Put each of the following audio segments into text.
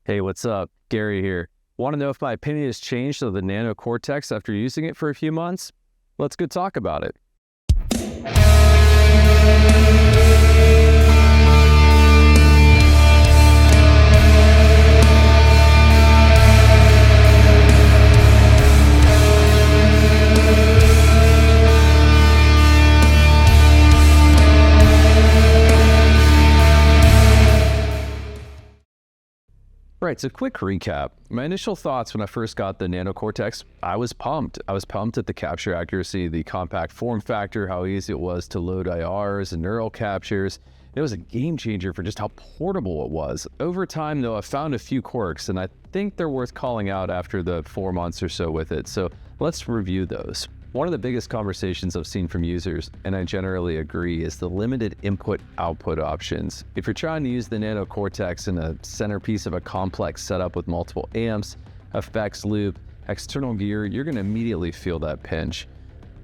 Hey, what's up? Gary here. Want to know if my opinion has changed of the Nano Cortex after using it for a few months? Let's go talk about it. Right, so quick recap. My initial thoughts when I first got the Nano Cortex, I was pumped. I was pumped at the capture accuracy, the compact form factor, how easy it was to load IRs and neural captures. It was a game changer for just how portable it was. Over time, though, I found a few quirks, and I think they're worth calling out after the 4 months or so with it. So let's review those. One of the biggest conversations I've seen from users, and I generally agree, is the limited input-output options. If you're trying to use the Nano Cortex in a centerpiece of a complex setup with multiple amps, effects loop, external gear, you're going to immediately feel that pinch.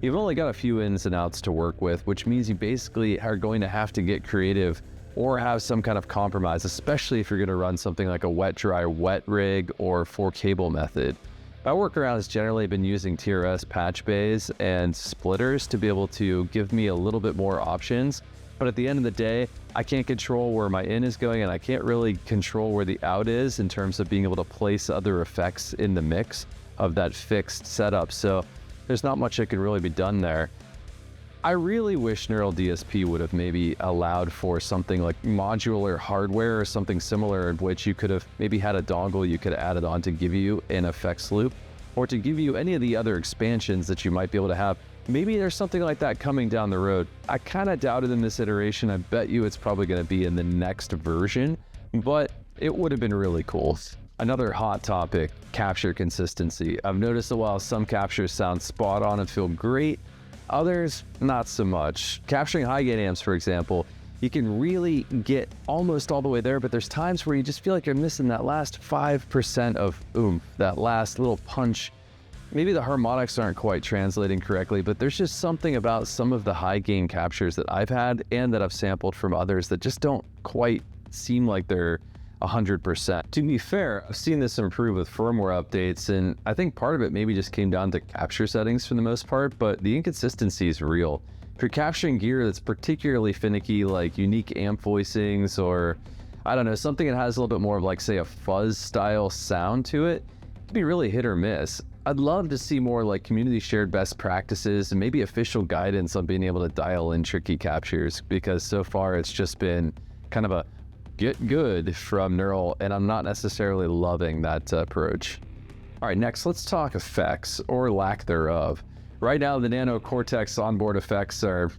You've only got a few ins and outs to work with, which means you basically are going to have to get creative or have some kind of compromise, especially if you're going to run something like a wet-dry wet rig or 4-cable method. My workaround has generally been using TRS patch bays and splitters to be able to give me a little bit more options. But at the end of the day, I can't control where my in is going, and I can't really control where the out is in terms of being able to place other effects in the mix of that fixed setup. So there's not much that can really be done there. I really wish Neural DSP would have maybe allowed for something like modular hardware or something similar, in which you could have maybe had a dongle you could add it on to give you an effects loop, or to give you any of the other expansions that you might be able to have. Maybe there's something like that coming down the road. I kind of doubt it in this iteration. I bet you it's probably going to be in the next version, but it would have been really cool. Another hot topic, capture consistency. I've noticed that while some captures sound spot on and feel great, others, not so much. Capturing high gain amps, for example, you can really get almost all the way there, but there's times where you just feel like you're missing that last 5% of oomph, that last little punch. Maybe the harmonics aren't quite translating correctly, but there's just something about some of the high gain captures that I've had and that I've sampled from others that just don't quite seem like they're 100%. To be fair, I've seen this improve with firmware updates, and I think part of it maybe just came down to capture settings for the most part, but the inconsistency is real. If you're capturing gear that's particularly finicky, like unique amp voicings, or I don't know, something that has a little bit more of like, say, a fuzz style sound to it, it can be really hit or miss. I'd love to see more like community shared best practices and maybe official guidance on being able to dial in tricky captures, because so far it's just been kind of a get good from Neural, and I'm not necessarily loving that approach. All right, next let's talk effects, or lack thereof. Right now the Nano Cortex onboard effects are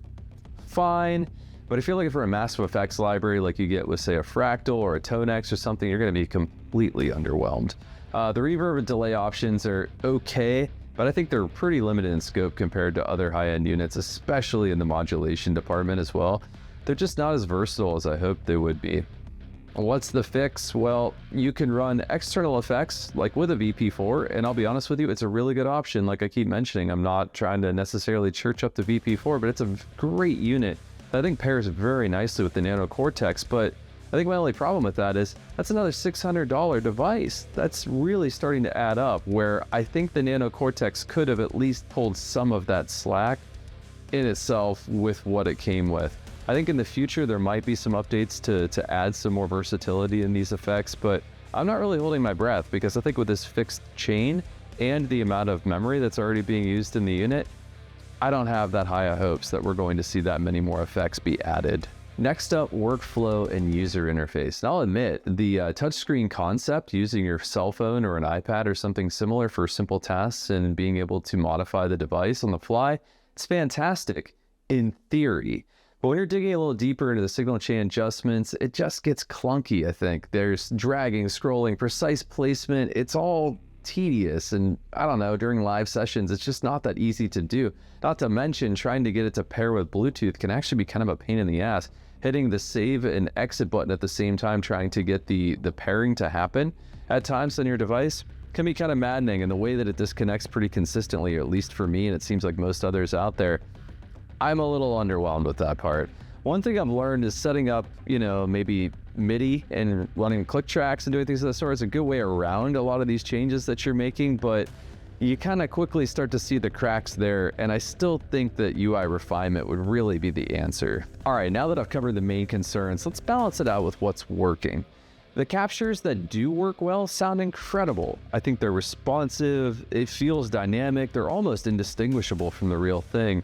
fine, but if you're looking for a massive effects library like you get with, say, a Fractal or a Tonex or something, you're going to be completely underwhelmed. The reverb and delay options are okay, but I think they're pretty limited in scope compared to other high-end units, especially in the modulation department as well. They're just not as versatile as I hoped they would be. What's the fix? Well, you can run external effects like with a VP4, and I'll be honest with you, it's a really good option. Like I keep mentioning, I'm not trying to necessarily church up the VP4, but it's a great unit that I think pairs very nicely with the Nano Cortex. But I think my only problem with that is that's another $600 device. That's really starting to add up, where I think the Nano Cortex could have at least pulled some of that slack in itself with what it came with. I think in the future there might be some updates to add some more versatility in these effects, but I'm not really holding my breath, because I think with this fixed chain and the amount of memory that's already being used in the unit, I don't have that high of hopes that we're going to see that many more effects be added. Next up, workflow and user interface. And I'll admit, the touchscreen concept, using your cell phone or an iPad or something similar for simple tasks and being able to modify the device on the fly, it's fantastic in theory. But when you're digging a little deeper into the signal chain adjustments, it just gets clunky, I think. There's dragging, scrolling, precise placement. It's all tedious, and I don't know, during live sessions, it's just not that easy to do. Not to mention, trying to get it to pair with Bluetooth can actually be kind of a pain in the ass. Hitting the save and exit button at the same time, trying to get the pairing to happen at times on your device, can be kind of maddening. And the way that it disconnects pretty consistently, or at least for me, and it seems like most others out there, I'm a little underwhelmed with that part. One thing I've learned is setting up, maybe MIDI and running click tracks and doing things of that sort is a good way around a lot of these changes that you're making, but you kind of quickly start to see the cracks there, and I still think that UI refinement would really be the answer. All right, now that I've covered the main concerns, let's balance it out with what's working. The captures that do work well sound incredible. I think they're responsive, it feels dynamic, they're almost indistinguishable from the real thing.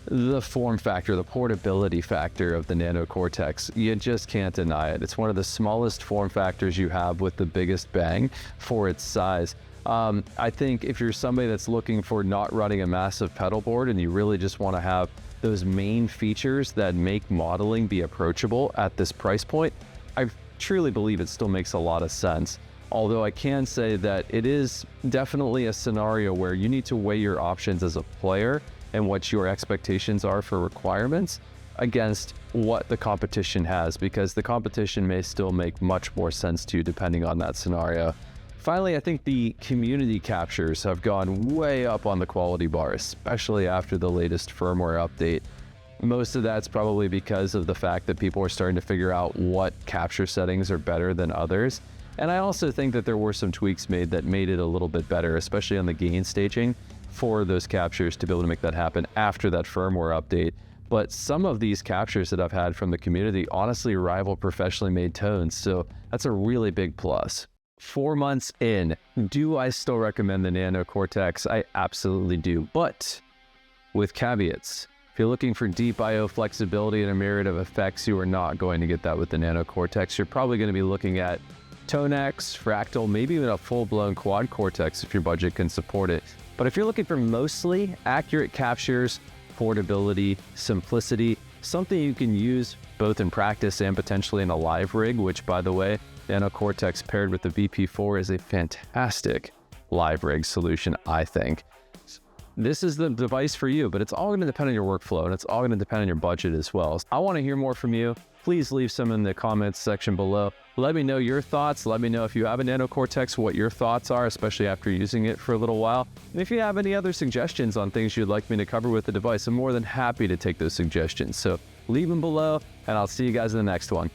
The form factor, the portability factor of the Nano Cortex, you just can't deny it. It's one of the smallest form factors you have with the biggest bang for its size. I think if you're somebody that's looking for not running a massive pedal board and you really just want to have those main features that make modeling be approachable at this price point, I truly believe it still makes a lot of sense. Although I can say that it is definitely a scenario where you need to weigh your options as a player and what your expectations are for requirements against what the competition has, because the competition may still make much more sense to you depending on that scenario. Finally, I think the community captures have gone way up on the quality bar, especially after the latest firmware update. Most of that's probably because of the fact that people are starting to figure out what capture settings are better than others. And I also think that there were some tweaks made that made it a little bit better, especially on the gain staging for those captures to be able to make that happen after that firmware update. But some of these captures that I've had from the community honestly rival professionally made tones, so that's a really big plus. 4 months in, do I still recommend the Nano Cortex? I absolutely do, but with caveats. If you're looking for deep I/O flexibility and a myriad of effects, you are not going to get that with the Nano Cortex. You're probably going to be looking at Tonex, Fractal, maybe even a full-blown quad Cortex if your budget can support it. But if you're looking for mostly accurate captures, portability, simplicity, something you can use both in practice and potentially in a live rig, which, by the way, Nano Cortex paired with the VP4 is a fantastic live rig solution, I think. This is the device for you, but it's all going to depend on your workflow, and it's all going to depend on your budget as well. I want to hear more from you. Please leave some in the comments section below. Let me know your thoughts. Let me know if you have a Nano Cortex, what your thoughts are, especially after using it for a little while. And if you have any other suggestions on things you'd like me to cover with the device, I'm more than happy to take those suggestions. So leave them below, and I'll see you guys in the next one.